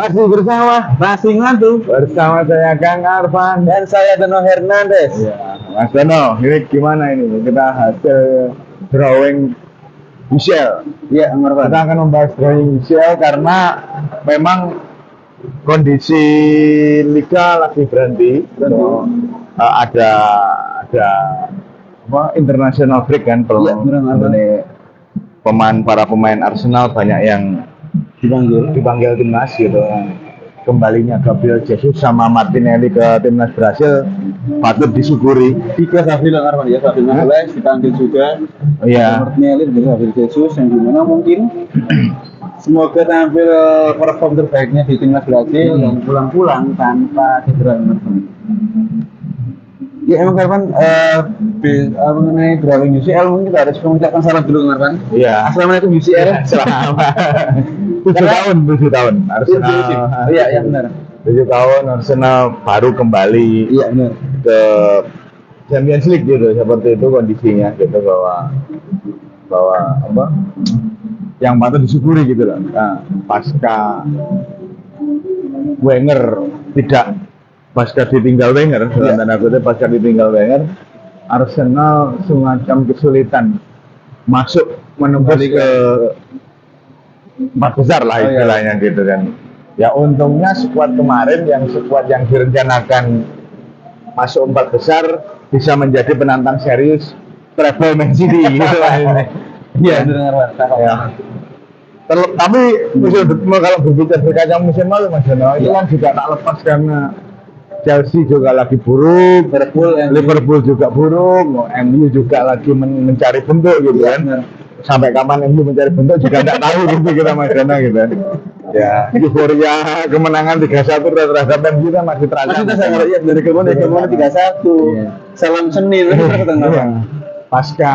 Masih bersama Masih ngantuk bersama saya Kang Arfan dan saya Dono Hernandez. ya. Mas Dono, ini gimana ini? Kita hasil drawing UCL. Iya, Kang Arfan. Kita akan membahas drawing UCL karena memang kondisi liga lagi berhenti. Ada apa international break kan kalau Iya, para pemain Arsenal banyak yang dipanggil timnas gitu. Kembalinya Gabriel Jesus sama Martinelli ke timnas Brasil patut disyukuri. Tiga Gabriel Kang Arfan ya, Gabriel Magalhaes dipanggil juga. Iya. Martinelli dan Gabriel Jesus yang dimana mungkin semoga tampil perform terbaiknya di timnas Brasil dan pulang-pulang tanpa cedera. Ya emang Karvan mengenai drawing UCL mungkin kita harus mengucapkan salam dulu Kang Arfan. Iya. Assalamualaikum UCL. Selama 7 tahun Arsenal. Iya benar. 7 tahun Arsenal baru kembali Iya benar. ke Champions League gitu, seperti itu kondisinya gitu, bahwa apa yang patut disyukuri gitu loh. Nah, pasca ditinggal Wenger, dalam tanda kutip pasca ditinggal Wenger, Arsenal semacam kesulitan masuk menembus ke 4 besar lah istilahnya gitu kan. Ya untungnya skuad kemarin yang direncanakan masuk 4 besar bisa menjadi penantang serius treble Man City gitu lah ini. Iya, ya. Tapi kalau berbicara berkaca musim lalu Mas Jono, itu kan juga tak lepas karena Chelsea juga lagi buruk, Liverpool juga buruk, MU juga lagi mencari bentuk gitu kan. Sampai kapan MU mencari bentuk juga tidak tahu gitu kita Mas Jono gitu. Ya, euforia kemenangan 3-1 terhadap MU kan masih terasa. Ya, dari kemarin 3-1. Salam Senin pasca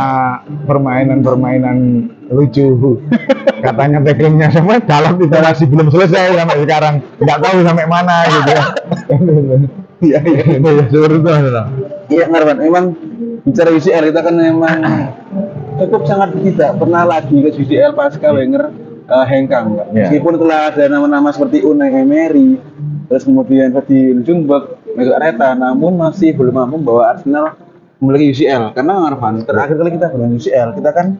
permainan lucu katanya tacklingnya semua dalam itu masih belum selesai sampai sekarang, nggak tahu sampai mana gitu ya. Iya seperti itu. Iya Ngarwan, emang bicara UCL kita kan memang cukup sangat tidak pernah lagi ke UCL pasca Wenger hengkang. Meskipun telah ada nama-nama seperti Unai Emery, terus kemudian Freddy Ljungberg, Mikel Arteta, namun masih belum mampu membawa Arsenal memiliki UCL. Karena Arfan, terakhir kali kita bermain UCL, kita kan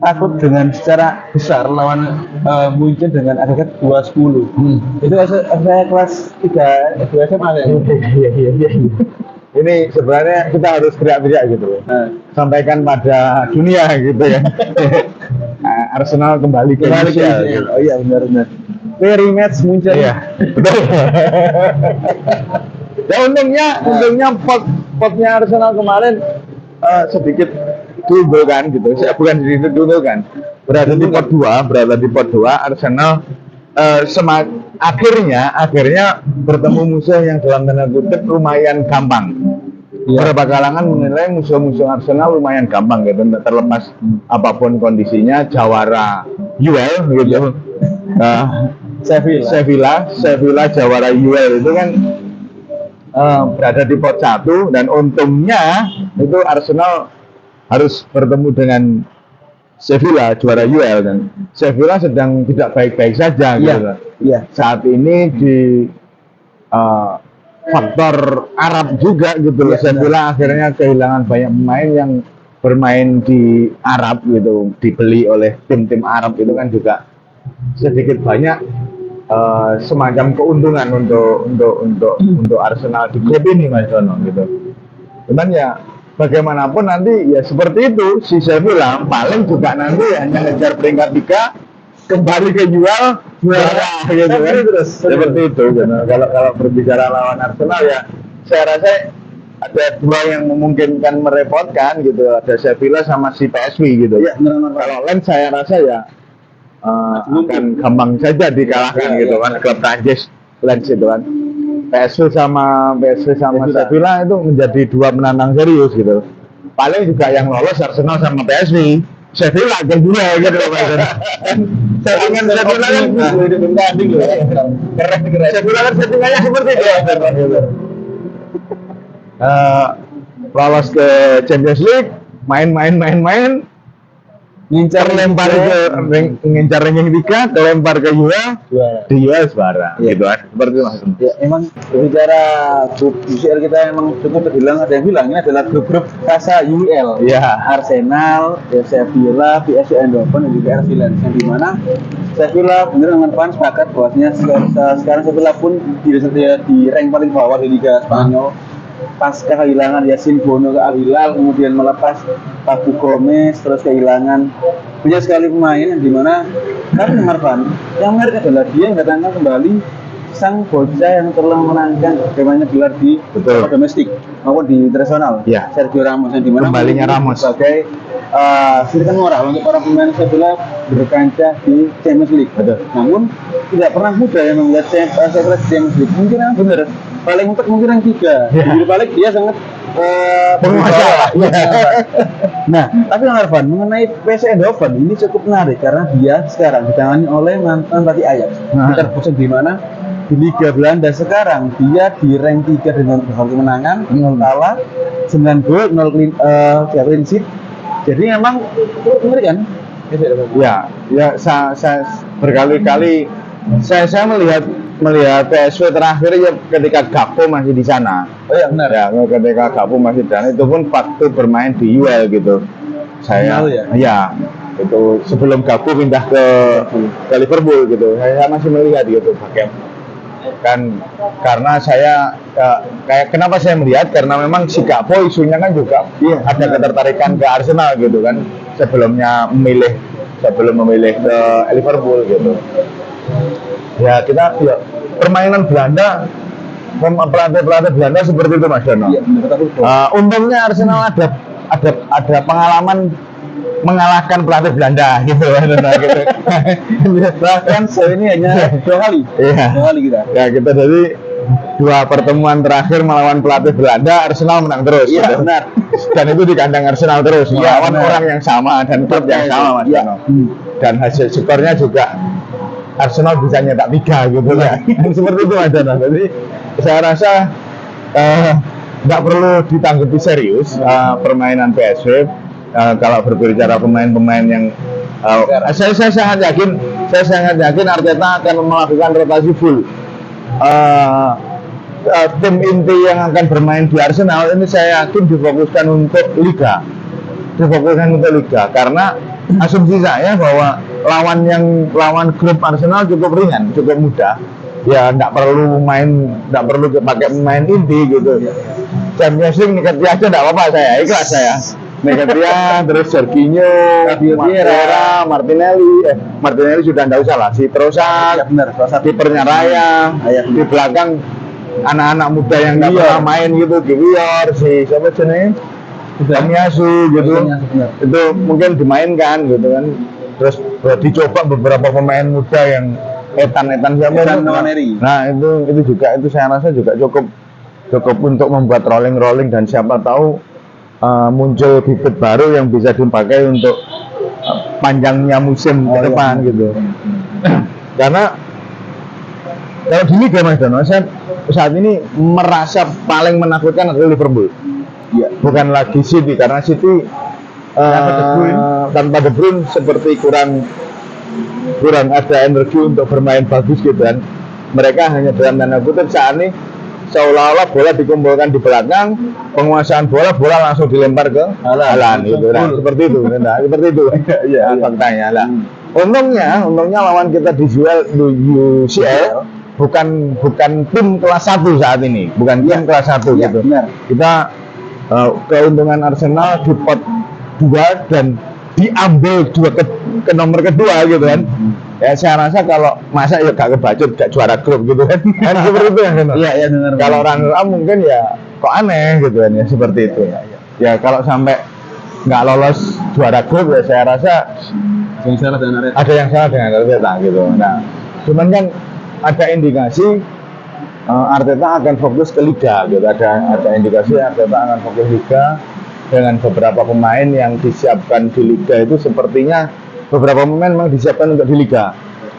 takut dengan secara besar lawan Munchen dengan agregat 2-10. Itu saya kelas 3 SMA ya. Iya. Ini sebenarnya kita harus teriak-teriak gitu loh. Sampaikan pada dunia gitu ya. Arsenal kembali ke UCL. Gitu. Oh iya benar. Rematch Munchen. Iya. Betul. Ya untungnya potnya Arsenal kemarin sedikit unggul kan gitu. Bukan sedikit unggul kan. Berada di pot 2 Arsenal akhirnya bertemu musuh yang dalam tanda kutip lumayan gampang. Beberapa kalangan menilai musuh-musuh Arsenal lumayan gampang gitu, terlepas apapun kondisinya, jawara UEL gitu. Sevilla jawara UEL itu kan berada di pot 1 dan untungnya itu Arsenal harus bertemu dengan Sevilla juara UEL dan Sevilla sedang tidak baik-baik saja gitu. Iya. Saat ini di faktor Arab juga gitu loh. Sevilla akhirnya kehilangan banyak pemain yang bermain di Arab gitu, dibeli oleh tim-tim Arab itu kan juga sedikit banyak semacam keuntungan untuk Arsenal di klub ini Mas Dono gitu. Cuman ya bagaimanapun nanti ya seperti itu, si Sevilla paling juga nanti hanya ngejar peringkat 3 kembali ke juara gitu kan. Terus seperti itu gitu. Kalau berbicara lawan Arsenal ya saya rasa ada 2 yang memungkinkan merepotkan gitu, ada Sevilla sama si PSV gitu. Ya, kalau Lens saya rasa ya akan gampang saja dikalahkan gitu kan, klub Prancis Lens itu kan. PSV sama Sevilla itu menjadi 2 penantang serius gitu. Paling juga yang lolos Arsenal sama PSV, Sevilla kan juga gitu Mas. Settingan Sevilla kan keren. Sevilla kan settingannya seperti itu. Lolos ke Champions League, main ngincar lempar ke ngincar ranking 3, kelempar ke UL, juara. di UL juara Iya. gitu kan. Seperti itu Mas. Ya, emang berbicara grup UCL kita emang cukup terbilang, ada yang bilang ini adalah grup-grup kasa UL. Iya. Arsenal, Sevilla, PSG Eindhoven, dan juga RC Lens, yang dimana Sevilla benar dengan fans sepakat bahwasanya sekarang Sevilla pun di rank paling bawah di Liga Spanyol. Pasca kehilangan Yasin Bono ke Al Hilal, kemudian melepas Papu Gomez, terus kehilangan banyak sekali pemain yang dimana tapi Marvan yang menarik adalah dia mendatangkan kembali sang bocah yang telah memenangkan bagaimana gelar di domestik maupun di internasional, Ya. Sergio Ramos, yang dimana Kembalinya Ramos sebagai serikatan moral untuk para pemain Sevilla berkancah di Champions League. Betul. Namun tidak pernah mudah yang melihat Sevilla di Champions League. Mungkin yang benar paling untuk mungkin yang 3. Ya. Jadi balik dia sangat penguasa. Nah, tapi Arvan mengenai PSV Eindhoven ini cukup menarik karena dia sekarang ditangani oleh mantan pelatih Ajax. Peter Bosz, di mana di Liga Belanda sekarang dia di rank 3 dengan berhasil kemenangan, 0 kalah, 9 gol, 0 clean sheet. Jadi memang cukup menarik kan? Ya, saya berkali-kali saya melihat PSV terakhir ya ketika Gakpo masih di sana. Oh iya benar. Ya, ketika Gakpo masih di sana itu pun waktu bermain di UL gitu. Saya ya itu sebelum Gakpo pindah ke Liverpool gitu. Saya masih melihat gitu bagaimana kan, karena saya kayak kenapa saya melihat, karena memang si Gakpo isunya kan juga ada ketertarikan ke Arsenal gitu kan sebelum memilih ke Liverpool gitu. Ya kita ya permainan Belanda, pelatih Belanda seperti itu Mas Dono. Iya, Untungnya Arsenal ada pengalaman mengalahkan pelatih Belanda gitu gitu. Bahkan ini hanya 2 kali. Iya. 2 kali kita. Ya kita jadi 2 pertemuan terakhir melawan pelatih Belanda, Arsenal menang terus. Iya gitu. benar. Dan itu di kandang Arsenal terus, Iya, melawan benar. orang yang sama dan klub yang sama Mas Iya. Dono. Dan hasil skornya juga Arsenal bisa nyetak 3 gitu ya. Seperti itu Mas Dono. Jadi saya rasa nggak perlu ditanggapi serius permainan PSV. Kalau berbicara pemain-pemain yang saya sangat yakin Arteta akan melakukan rotasi full. Tim inti yang akan bermain di Arsenal ini saya yakin difokuskan untuk Liga, karena asumsi saya bahwa lawan grup Arsenal cukup ringan, cukup mudah. Ya nggak perlu pakai pemain inti gitu. Champions League Nketiah aja nggak apa-apa, saya ikhlas saya. Nketiah, terus Jorginho, Vieira, Martinelli sudah nggak usah lah. Si Trossard, kipernya Raya, di belakang anak-anak muda yang nggak pernah main gitu, Kiwior, si siapa sih Damiasu gitu, itu mungkin dimainkan gitu kan. Terus dicoba beberapa pemain muda yang Etan siapa? Nah itu juga, itu saya rasa juga cukup untuk membuat rolling dan siapa tahu muncul bibit baru yang bisa dipakai untuk panjangnya musim ke depan gitu. Karena kalau di Liga Mas Dono, saya saat ini merasa paling menakutkan adalah Liverpool. Iya. Bukan lagi City, karena City tanpa De Bruyne seperti kurang ada energi untuk bermain bagus gitu kan. Mereka hanya dalam tanda kutip saat ini seolah-olah bola dikumpulkan di belakang, penguasaan bola langsung dilempar ke Haaland gitu. Nah, seperti itu. Ya, faktanya lah. Untungnya lawan kita di UCL bukan tim kelas 1 saat ini, bukan tim kelas 1 gitu. Benar. Kita keuntungan Arsenal di pot 2 dan diambil ke nomor kedua gitu kan. Ya saya rasa kalau masa ya gak kebacut, gak juara grup gitu kan. Kan seperti itu yang benar. Iya benar. Kalau runner up mungkin ya kok aneh gitu kan ya, seperti itu. Ya kalau sampai nggak lolos juara grup ya saya rasa ada yang salah dengan Arteta gitu. Nah, cuman kan ada indikasi Arteta akan fokus ke Liga gitu. Ada indikasi Arteta akan fokus Liga dengan beberapa pemain yang disiapkan di Liga itu, sepertinya beberapa pemain memang disiapkan untuk di Liga,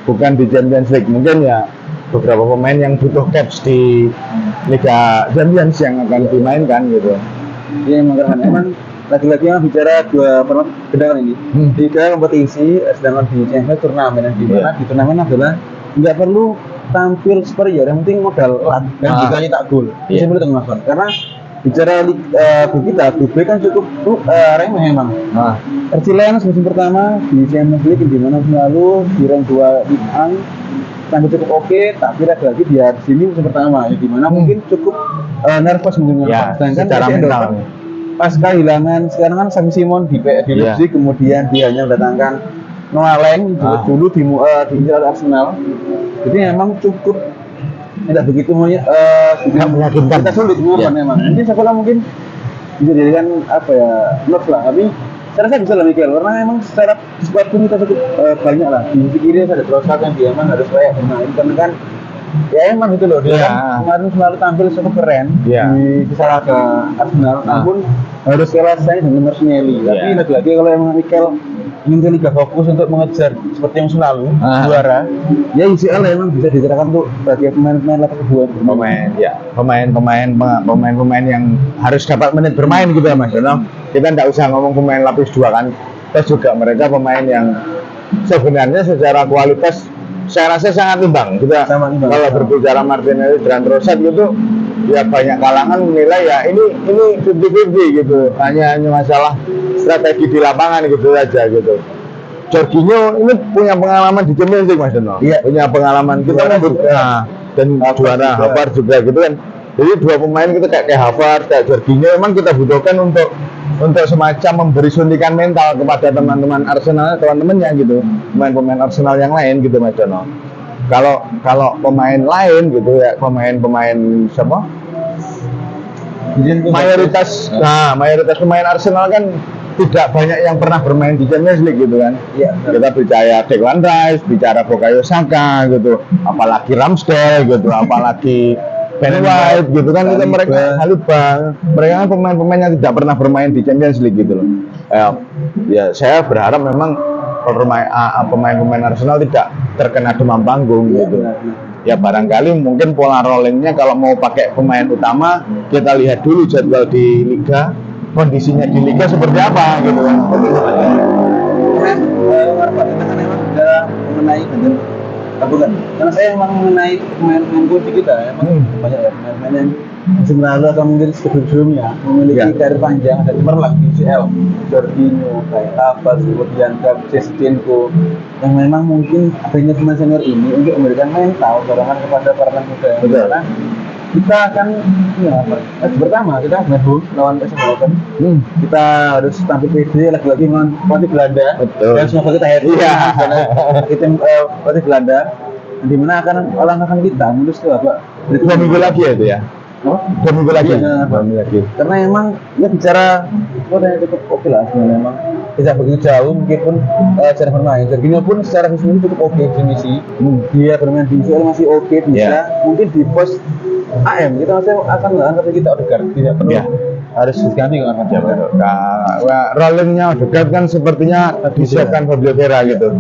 bukan di Champions League. Mungkin ya beberapa pemain yang butuh caps di Liga Champions yang akan dimainkan gitu. Iya memang lagi-lagi yang bicara dua pertandingan ini. Tiga kompetisi, sedangkan di Champions turnamen yang dimana di turnamen adalah nggak perlu tampil superior, yang penting modal lat dan juga nyetak gol. Bisa boleh teman-teman. Karena bicara grup kita, grup B kan cukup remeh memang. Persilian musim pertama di Champions League di mana lalu di rank 2 Liga tampil cukup oke, tapi lagi di sini musim pertama ya di mana mungkin cukup nervous mungkin. Sedangkan secara mental pas kehilangan sekarang kan Xavi Simons di Leipzig, kemudian dia hanya mendatangkan Noah Lang dulu di Arsenal. Jadi memang cukup tidak begitu meyakinkan. Kita sulit memang. Nanti sekolah mungkin bisa dijadikan apa ya, not lah. Tapi saya rasa bisa lah Mikel, karena memang secara squad pun kita cukup banyak lah. Di sisi kiri ada Trossard yang dia memang harus layak bermain, karena kan ya emang gitu loh, dia kan kemarin selalu tampil cukup keren di salah ke Arsenal, namun harus selesai dengan Martinelli. Tapi lagi-lagi kalau emang Mikel ingin Liga fokus untuk mengejar seperti yang selalu juara, ya UCL emang bisa diterapkan untuk bagi pemain-pemain lapis buat pemain yang harus dapat menit bermain gitu ya Mas. Kita tidak usah ngomong pemain lapis 2 kan, terus juga mereka pemain yang sebenarnya secara kualitas saya rasa sangat imbang. Kita kalau berbicara Martinelli dan Trossard gitu, ya banyak kalangan menilai ya ini 50-50 gitu, hanya masalah strategi di lapangan gitu aja gitu. Jorginho ini punya pengalaman di Champions League Mas Dono. Punya pengalaman kita dan juara Harvard juga gitu kan. Jadi dua pemain kita kayak Harvard, kayak Jorginho memang kita butuhkan untuk semacam memberi suntikan mental kepada teman-teman Arsenal, teman-temannya gitu, pemain-pemain Arsenal yang lain gitu Mas Dono. Kalau pemain lain gitu ya, pemain siapa? Mayoritas pemain Arsenal kan tidak banyak yang pernah bermain di Champions League gitu kan. Kita bicara Declan Rice, bicara Bukayo Saka gitu, apalagi Ramsdale gitu, apalagi Ben White gitu kan, itu mereka Saliba, mereka kan pemain-pemain yang tidak pernah bermain di Champions League gitu loh. Ya saya berharap memang pemain-pemain Arsenal tidak terkena demam panggung gitu. Ya barangkali mungkin pola rollingnya kalau mau pakai pemain utama, kita lihat dulu jadwal di Liga, kondisinya di Liga seperti apa gitu kan. Mengenai bukan, karena saya memang mengenai pemain-pemain kunci kita ya, banyak ya pemain-pemain yang musim lalu atau mungkin sebelumnya memiliki karir panjang dan cemerlang di UCL, Jorginho, kayak Havertz, kemudian Zinchenko, yang memang mungkin adanya pemain senior ini untuk memberikan mental dorongan kepada para pemain muda. Karena kita akan pertama kita home lawan PSV Eindhoven, kita harus tampil PD lagi-lagi melawan Belanda, dan semoga kita happy kita pelatih Belanda, di mana akan langkahkan kita menuju ke babak 2 minggu lagi ya itu ya. 2 minggu lagi. Karena emang ya bicara cukup oke lah sebenarnya, memang tidak begitu jauh meskipun cara bermain. Jorginho pun secara visi cukup oke definisi. Dia bermain di UCL masih oke, bisa mungkin di pos AM kita masih akan angkat kita Odegaard, tidak perlu harus diganti kan rollingnya Odegaard kan sepertinya disiapkan Fabio Vieira gitu.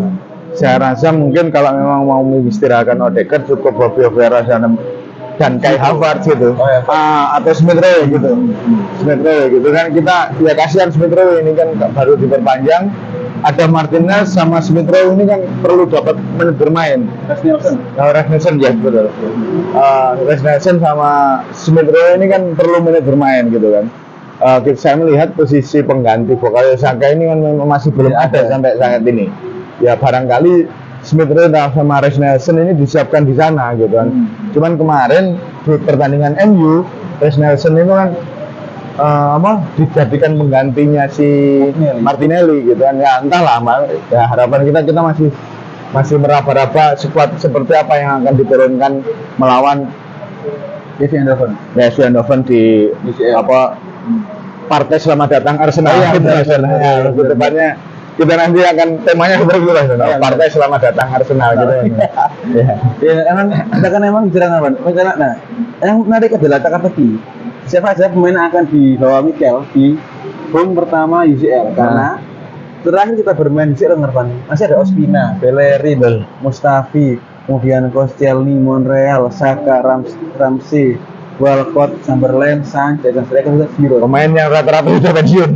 Saya rasa mungkin kalau memang mau mengistirahatkan Odegaard cukup Fabio Vieira dan Kai Havertz gitu, atau Smith Rowe gitu. Smith Rowe gitu kan, kita ya kasihan Smith Rowe ini kan baru diperpanjang. Ada Martinez sama Smith Rowe ini kan perlu dapat menit bermain. Rasmussen ya betul. Rasmussen sama Smith Rowe ini kan perlu menit bermain gitu kan. Saya melihat posisi pengganti Bukayo Saka ini kan masih belum ada sampai saat ini. Ya barangkali Smith Rowe sama Rasmussen ini disiapkan di sana gitu kan. Cuman kemarin di pertandingan MU, Rasmussen itu kan dijadikan penggantinya si Martinelli gitu kan. Ya entahlah, ya harapan kita masih meraba-raba squad seperti apa yang akan diturunkan melawan PSV Eindhoven di partai selamat datang Arsenal gitu depannya. Kita nanti akan temanya seperti itu lah, partai selamat datang Arsenal gitu. Emang kita kan emang bicara apa? Nah, yang menarik adalah teka-teki. Siapa saja pemain yang akan dibawa Mikel di home pertama UCL, karena terakhir kita bermain UCL masih ada Ospina, Bellerin, Mustafi, kemudian Koscielny, Monreal, Saka, Ramsey, Walcott, Chamberlain, Sanchez, dan striker sudah zero. Pemain yang rata-rata sudah pensiun.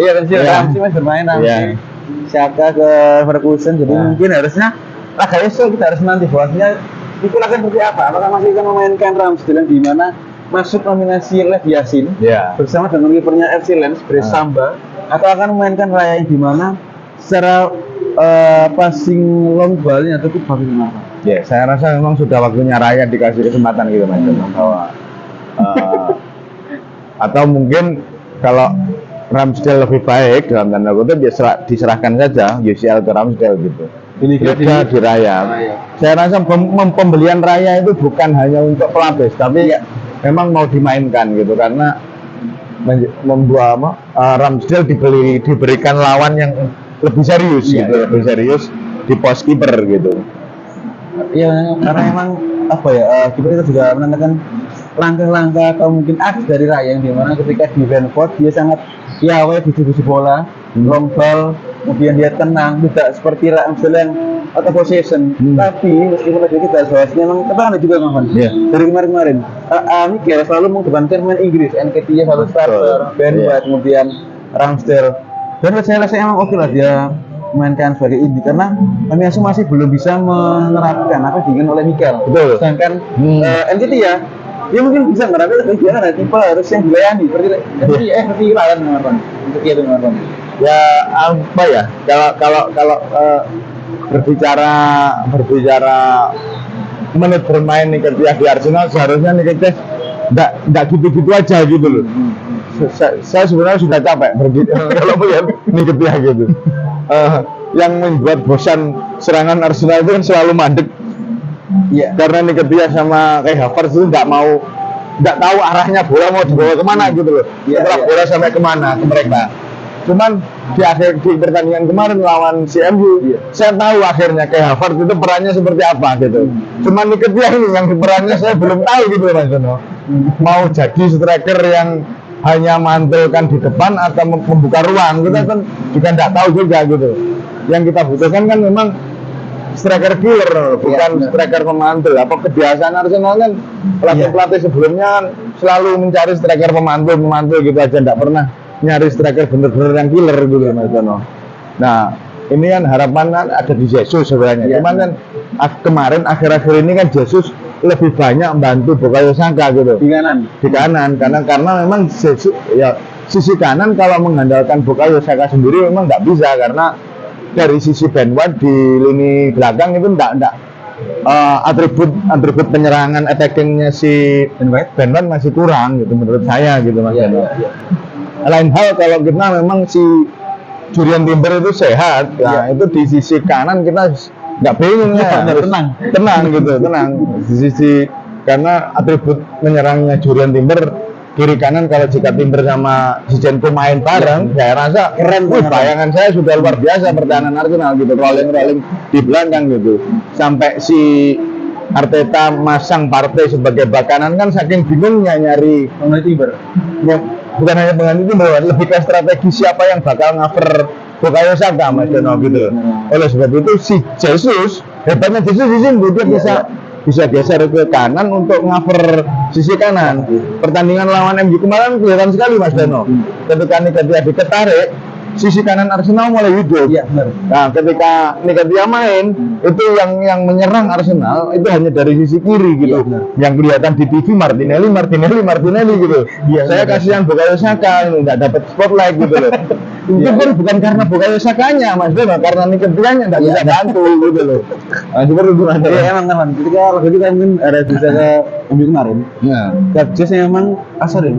Iya pensiun, Iya. Ramsey masih bermain Ramsey. Iya. Xhaka ke Ferguson, jadi Iya. mungkin harusnya laga esok kita harus nanti bahwasanya itu akan seperti apa? Apakah masih akan memainkan Ramsdale di mana masuk nominasi Lev Yassin Ya. bersama dengan kipernya FC Lens, Brice Samba, atau akan memainkan Raya yang di mana secara passing long ball-nya itu bagaimana? Ya, saya rasa memang sudah waktunya Raya dikasih kesempatan gitu Mas Jono. Bahwa atau mungkin kalau Ramsdale lebih baik dalam tanda kutip diserahkan saja UCL ke Ramsdale gitu. Ini Liga di Raya. Saya rasa pembelian Raya itu bukan hanya untuk pelapis, tapi memang mau dimainkan gitu karena membuat Ramsdale diberikan lawan yang lebih serius gitu, lebih serius di pos kiper gitu. Iya, karena emang apa ya, kiper itu juga menandakan langkah-langkah atau mungkin aks dari Raya yang dimana ketika di Brentford dia sangat piawai distribusi bola, long ball, kemudian dia tenang, tidak seperti Ramsdale yang atau possession. Tapi meskipun ada kita bahwasanya memang katakan juga kawan. Dari kemarin-kemarin, Mikel selalu mengedepankan pemain Inggris, Nketiah selalu starter, Ben White, kemudian Ramsdale. Dan saya rasa emang oke lah dia mainkan sebagai inti karena Amiyasu masih belum bisa menerapkan apa yang diinginkan oleh Mikel. Betul. Sedangkan Nketiah dia mungkin bisa menerapkan tapi dia ada tipe harus yang dilayani seperti Lalan teman-teman. Nketiah itu teman-teman. Ya apa ya? Kalau berbicara menit bermain Nketiah di Arsenal, seharusnya Nketiah enggak gitu-gitu aja gitu loh. Saya sebenarnya sudah capek kalau melihat Nketiah gitu. Yang membuat bosan serangan Arsenal itu kan selalu mandek. Iya. Karena Nketiah sama kayak Havertz itu nggak tahu arahnya bola mau dibawa kemana gitu loh. Setelah bola sampai kemana ke mereka. Cuman di pertandingan kemarin lawan CMU, saya tahu akhirnya kayak Havertz itu perannya seperti apa gitu. Cuman Nketiah ini yang perannya saya belum tahu gitu Mas Jono. Mau jadi striker yang hanya mantulkan di depan atau membuka ruang, kita kan juga tidak tahu juga gitu. Yang kita butuhkan kan memang striker killer, bukan striker pemantul. Apa kebiasaan Arsenal kan pelatih sebelumnya kan selalu mencari striker pemantul gitu aja, tidak pernah nyari striker bener-bener yang killer gitu Mas Jono. Nah ini kan harapan kan ada di Jesus sebenarnya. Cuman kan kemarin akhir-akhir ini kan Jesus lebih banyak membantu Bukayo Saka gitu di kanan karena memang sisi kanan kalau mengandalkan Bukayo Saka sendiri memang nggak bisa karena dari sisi Ben White di lini belakang itu nggak atribut penyerangan attackingnya si Ben White masih kurang gitu menurut saya gitu Mas. Lain hal kalau kita memang si Jurriën Timber itu sehat, nah itu di sisi kanan kita nggak bingung ya, tenang gitu, di sisi karena atribut menyerangnya Jurriën Timber kiri kanan kalau jika Timber sama Zinchenko main bareng, saya rasa keren. Bayangan saya sudah luar biasa pertahanan Arsenal gitu, rolling di belakang gitu, sampai si Arteta masang Partey sebagai bak kanan kan saking bingungnya nyari Timber. Bukan hanya pengganti Timber, lebih ke strategi siapa yang bakal cover Bukayo Saka Mas Jono gitu. Oleh sebab itu si Jesus, hebatnya Jesus di sini dia bisa geser ke kanan untuk cover sisi kanan. Pertandingan lawan MU kemarin kelihatan sekali Mas Jono. Ketika Nketiah ditarik, sisi kanan Arsenal mulai hidup. Nah, ketika Nketiah main, itu yang menyerang Arsenal itu hanya dari sisi kiri gitu. Yang kelihatan di TV Martinelli gitu. Saya kasihan Bukayo Saka ini nggak dapat spotlight gitu loh. Itu bukan karena Bukayo Sakanya Mas Jono, karena Nketiahnya nggak bisa bantu gitu loh. Nah, seperti itu Mas. Iya emang kan. Ketika waktu kita mungkin ada bisa ke MU kemarin. Gabjes memang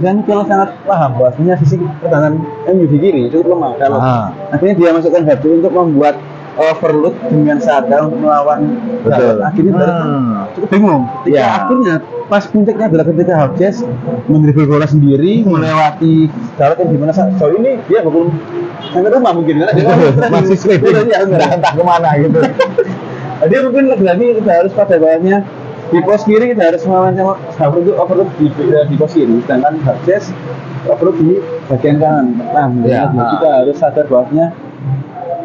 dan kalau sangat paham bahwasanya sisi pertahanan MU di kiri cukup lemah. Kalau akhirnya dia masukkan Gabjes untuk membuat overload dengan Saka untuk melawan. Akhirnya cukup bingung. Akhirnya pas puncaknya adalah ketika Gabjes mendribble bola sendiri melewati darat yang dimana sejauh ini dia belum sampai rumah mungkin karena dia masih sleeping, entah kemana gitu. Dia mungkin lagi kita harus pada bawahnya di pos kiri kita harus melawan sama untuk overload di pos kiri, sedangkan Gabjes overload di bagian kanan. Kita harus sadar bahwasanya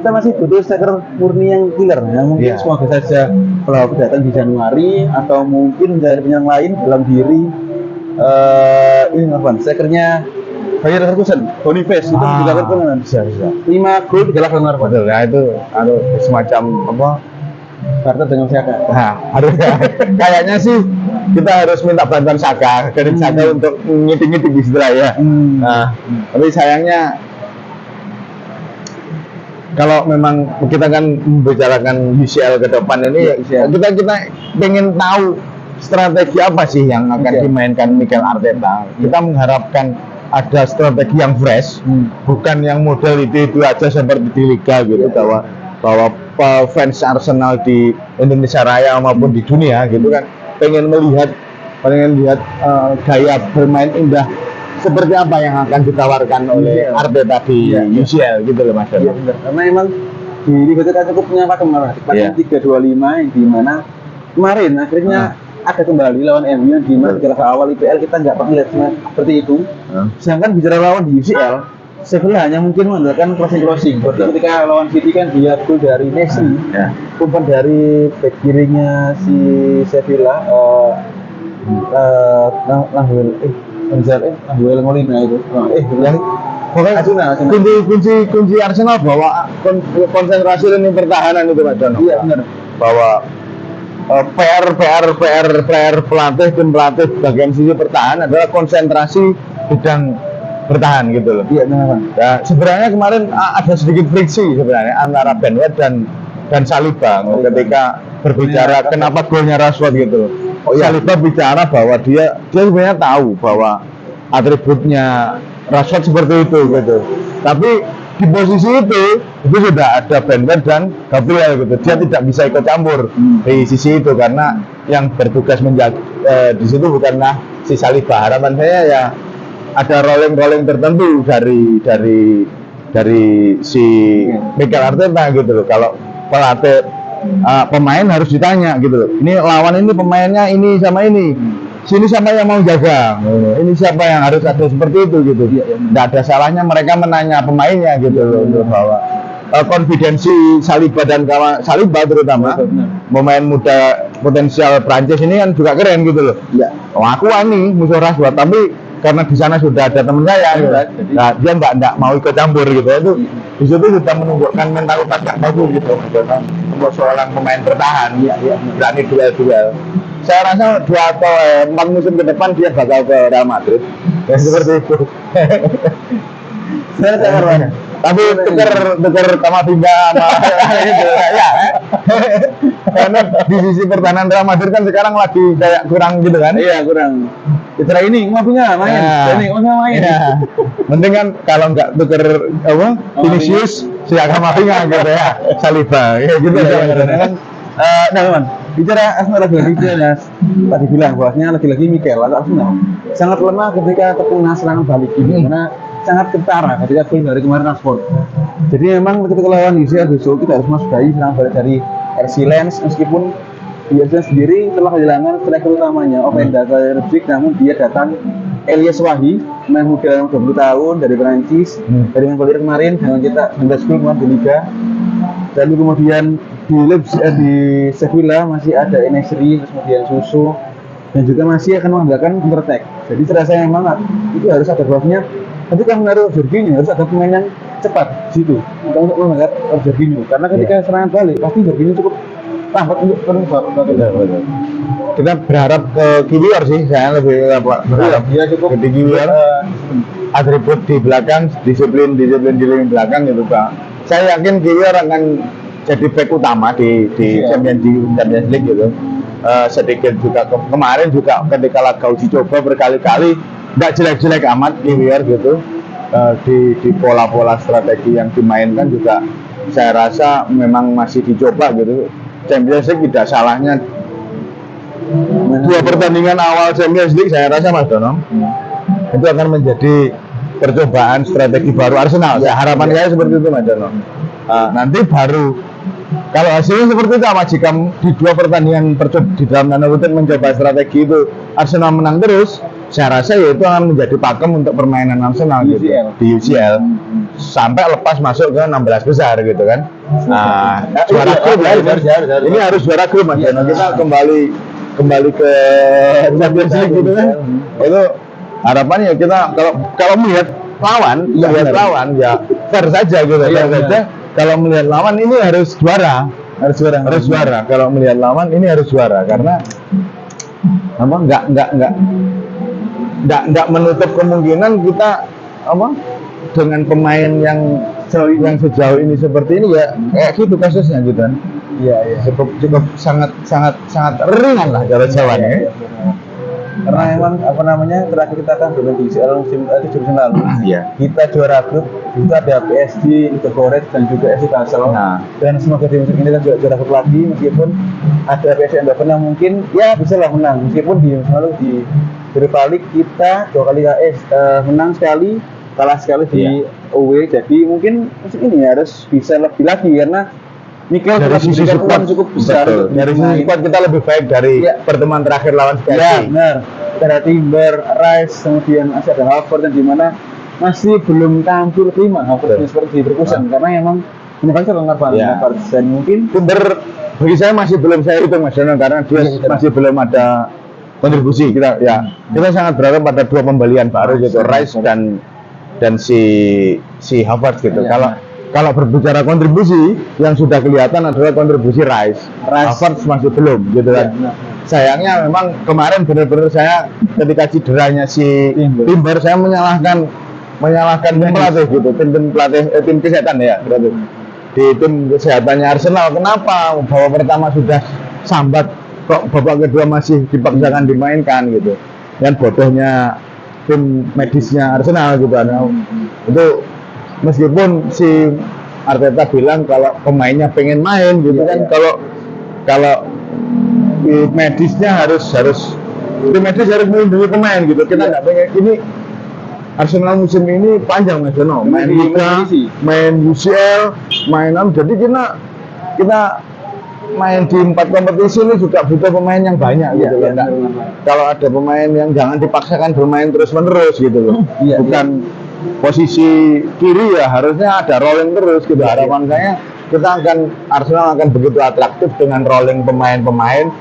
kita masih butuh striker murni yang killer yang mungkin semoga saja kalau datang di Januari atau mungkin dari penyerang lain dalam diri ini apa? Strikernya Bayer Leverkusen, Boniface itu juga kan bisa. 5 gol 3 lawan Arsenal. Betul, ya itu semacam apa? Barca dengan Saka. Nah, harus kayaknya sih kita harus minta bantuan Saka, dari Saka untuk ngiting-ngiting istilah ya. Nah, tapi sayangnya kalau memang kita kan membicarakan UCL ke depan ini, kita pengen tahu strategi apa sih yang akan dimainkan Mikel Arteta. Kita mengharapkan ada strategi yang fresh, bukan yang model itu aja seperti di Liga gitu, bahwa fans Arsenal di Indonesia Raya maupun di dunia gitu kan pengen melihat gaya bermain indah seperti apa yang akan ditawarkan oleh Arteta di UCL gitu loh Mas. Iya benar. Karena emang di Liga kita cukup punya pakem malah. Pakem 3-2-5 yang di mana kemarin akhirnya ada kembali lawan MU yang di mana di awal IPL kita nggak pernah lihat seperti itu. Sedangkan bicara lawan di UCL, Sevilla hanya mungkin mengandalkan crossing. Ketika lawan City kan dia gol dari Messi, umpan dari back kirinya si Sevilla, Nahuel Molina itu. Yang pokoknya kunci Arsenal bahwa konsentrasi lini pertahanan itu Mas Dono. Iya benar. Bahwa PR pelatih tim pelatih bagian sisi pertahanan adalah konsentrasi bidang bertahan gitu loh. Iya benar. Ya, sebenarnya kemarin ada sedikit friksi sebenarnya antara Ben White dan Saliba ketika berbicara kenapa golnya Rashford gitu loh. Saliba bicara bahwa dia sebenarnya tahu bahwa atributnya Rashford seperti itu gitu. Tapi di posisi itu sudah ada Ben White dan Gabriel gitu. Dia tidak bisa ikut campur di sisi itu karena yang bertugas menjaga di situ bukanlah si Saliba. Harapan saya ya ada rolling tertentu dari si Mikel Arteta gitu loh. Kalau pelatih pemain harus ditanya gitu loh. Ini lawan ini pemainnya ini sama ini. Sini siapa yang mau jaga? Ini siapa yang harus ada seperti itu gitu. Tidak ada salahnya mereka menanya pemainnya gitu loh bahwa konfidensi Saliba dan kawan Saliba terutama pemain muda potensial Prancis ini kan juga keren gitu loh. Aku ini musuh Rashford tapi karena di sana sudah ada teman saya, nah, dia nggak mau ikut campur gitu. Itu di situ sudah menunjukkan mentalitas yang bagus gitu untuk seorang pemain bertahan, berani duel. Saya rasa 2 atau 4 musim ke depan dia bakal ke Real Madrid. Ya seperti itu. Saya mana? Tapi tuker Kamavinga sama gitu ya. Karena di sisi pertahanan Real Madrid kan sekarang lagi kayak kurang gitu kan? Iya kurang. Citra ini Kamavinga main, ini main. Mending kan kalau nggak tuker Vinicius si Kamavinga gitu ya, Saliba, ya gitu kan. Nah teman, bicara Arsenal lagi ya, tadi bilang bahwasanya lagi-lagi Mikel Arsenal sangat lemah ketika terkena serangan balik ini karena sangat kentara ketika gol dari kemarin Rashford. Jadi memang ketika lawan UCL besok kita harus masuki serangan balik dari RC Lens meskipun dia sendiri telah kehilangan striker utamanya Openda Leipzig, namun dia datang Elias Wahi, pemain muda yang 20 tahun dari Perancis, dari Montpellier kemarin dengan kita 19 gol di Liga. Dan kemudian di Sevilla masih ada Enesri, kemudian Susu, dan juga masih akan mengandalkan counter attack. Jadi terasa yang banget itu harus ada buffnya. Ketika menaruh Jorginho harus ada pemain yang cepat di situ untuk mengangkat Jorginho. Karena ketika serangan balik pasti Jorginho cukup lambat untuk betul. Kita berharap ke Kiwior sih, saya lebih berharap dia cukup ke Kiwior. Atribut di belakang, disiplin di lini belakang gitu Pak. Saya yakin Kiwior akan jadi back utama di Champions League gitu. Sedikit juga kemarin juga ketika laga uji coba berkali-kali nggak jelek-jelek amat Kiwior gitu. Di pola-pola strategi yang dimainkan juga saya rasa memang masih dicoba gitu. Champions League tidak salahnya 2 pertandingan awal Champions League saya rasa Mas Dono itu akan menjadi percobaan strategi baru Arsenal. Harapan saya seperti itu Mas Dono. Nanti baru kalau hasilnya seperti itu apa jika di 2 pertandingan di dalam tanda kutip mencoba strategi itu Arsenal menang terus, saya rasa ya itu akan menjadi pakem untuk permainan Arsenal gitu di UCL sampai lepas masuk ke 16 besar gitu kan. Juara grup ini harus juara grup Mas Dono. Kita kembali kembali ke Champions League gitu kan. Itu harapannya kita kalau melihat lawan, ya fair saja gitu. Fair saja. Kalau melihat lawan ini harus juara. Harus juara. Kalau melihat lawan ini harus juara karena apa? Nggak menutup kemungkinan kita apa dengan pemain yang sejauh ini seperti ini ya kayak gitu kasusnya gitu kan. Iya. Cukup sangat ringan lah cara jawabannya. Karena emang apa namanya terakhir kita kan bermain di UCL musim lalu. Iya. Kita juara grup itu ada PSG, Ludogorets dan juga FC Basel. Nah. Dan semoga di musim ini kita juga juara grup lagi meskipun ada PSG Eindhoven yang mungkin ya bisa lah menang meskipun di musim lalu di Europa League kita 2 kali menang sekali, kalah sekali di away. Jadi mungkin musim ini harus bisa lebih lagi karena Mikel dari sisi squad cukup besar. Dari sisi squad kita lebih baik dari pertemuan terakhir lawan PSG. Ya, benar. Ada Timber, Rice, kemudian masih ada Havertz dan di mana masih belum tampil prima Havertz seperti di Leverkusen karena emang ini kan terdengar Havertz dan mungkin Timber bagi saya masih belum saya hitung Mas Dono karena dia masih belum ada kontribusi kita sangat berharap pada 2 pembelian baru gitu Rice dan si Havertz gitu. Kalau berbicara kontribusi yang sudah kelihatan adalah kontribusi Rice. Havertz masih belum gitu kan. Sayangnya memang kemarin benar-benar saya ketika cederanya si Timber saya menyalahkan tim pelatih gitu, tim kesehatan ya berarti. Di tim kesehatannya Arsenal kenapa babak pertama sudah sambat kok babak kedua masih dipaksakan dimainkan gitu. Dan bodohnya tim medisnya Arsenal gitu kan. Itu meskipun si Arteta bilang kalau pemainnya pengen main gitu kan, kalau medisnya harus tim medis harus melindungi pemain gitu. Kita nggak pengen ini Arsenal musim ini panjang Mas Dono, main Liga, main UCL, jadi kita main di 4 kompetisi ini juga butuh pemain yang banyak gitu loh. Kalau ada pemain yang jangan dipaksakan bermain terus-menerus gitu loh. Bukan posisi kiri ya harusnya ada rolling terus gitu. Harapan saya Arsenal akan begitu atraktif dengan rolling pemain-pemain.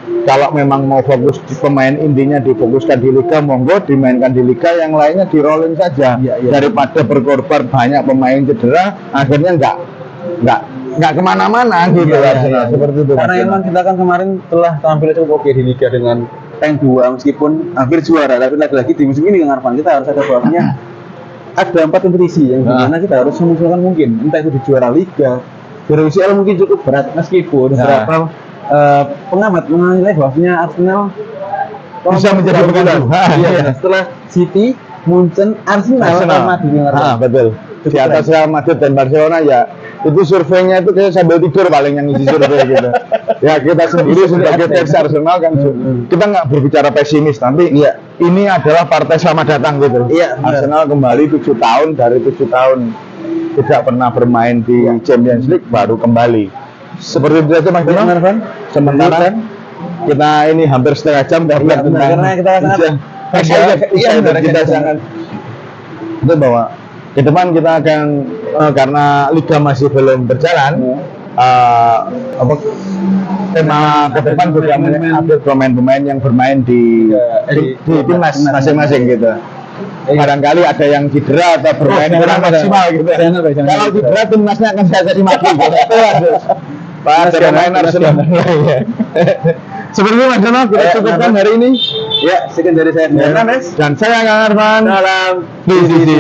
Kalau memang mau fokus di pemain intinya difokuskan di Liga, monggo dimainkan di Liga, yang lainnya di rolling saja. Daripada berkorban banyak pemain cedera, akhirnya nggak kemana-mana gitu Arsenal seperti itu. Karena emang kita kan kemarin telah tampil cukup oke di Liga dengan rank 2 meskipun hampir juara, tapi lagi-lagi di musim ini dengan Arsenal kita harus ada bahwasanya ada 4 kompetisi yang dimana kita harus mengusulkan mungkin entah itu di juara Liga, juara UCL mungkin cukup berat meskipun beberapa pengamat menilai bahwasanya Arsenal bisa menjadi pekan setelah City, Munchen, Arsenal. Betul. Di atas Real Madrid dan Barcelona ya itu surveinya itu kayak sambil tidur paling yang isi survei gitu. Ya kita sendiri sebagai fans Arsenal kan kita nggak berbicara pesimis, tapi ini adalah partai selamat datang gitu. Arsenal kembali 7 tahun dari 7 tahun tidak pernah bermain di Champions League baru kembali. Seperti itu saja Mas Dono. Sementara kita ini hampir setengah jam karena kita sangat itu bahwa ke depan kita akan karena Liga masih belum berjalan tema ke depan juga mengambil pemain-pemain yang bermain di timnas masing-masing gitu. Barangkali ada yang cedera atau bermain kurang maksimal gitu. Kalau cedera timnasnya akan saya jadi mati gitu. Pak pemain Arsenal. Seperti Mas Dono kita cukupkan hari ini. Ya, sekian dari saya. Dan saya Kang Arfan. Salam PCC.